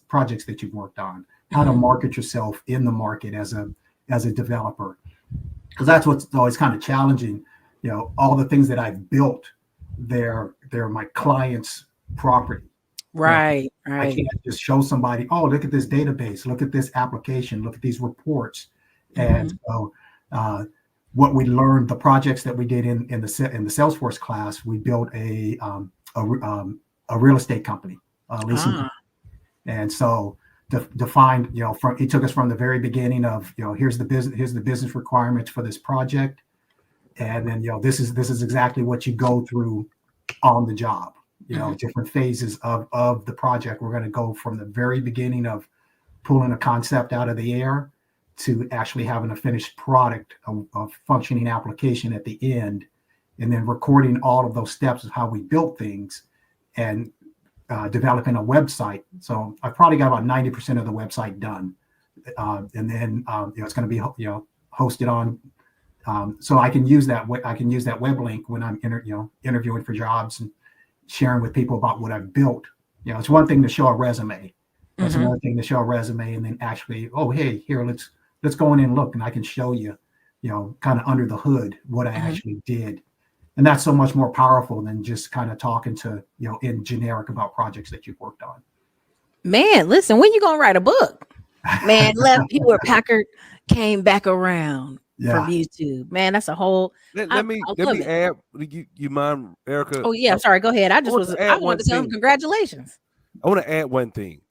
projects that you've worked on, how to market yourself in the market as a developer, because that's what's always kind of challenging. All the things that I've built, they're my clients' property. Right, I right. can't just show somebody, oh, look at this database, look at this application, look at these reports. And so what we learned, the projects that we did in the Salesforce class, we built a real estate company, leasing company. And so defined, it took us from the very beginning of, here's the business requirements for this project. And then, this is exactly what you go through on the job, different phases of the project. We're going to go from the very beginning of pulling a concept out of the air to actually having a finished product, a functioning application at the end, and then recording all of those steps of how we built things and developing a website. So I've probably got about 90% of the website done. And then, it's going to be, hosted on, so I can use that web link when I'm interviewing for jobs and sharing with people about what I've built. It's one thing to show a resume. That's another thing to show a resume, and then actually, oh, hey, here, let's go in and look, and I can show you, kind of under the hood what I actually did. And that's so much more powerful than just kind of talking to, in generic about projects that you've worked on. Man, listen, when you gonna write a book? Man, left Hewlett Packard came back around from YouTube. Man, that's a whole. Let me add. You mind, Erica? Oh yeah, sorry. Go ahead. I wanted to tell him congratulations. I want to add one thing.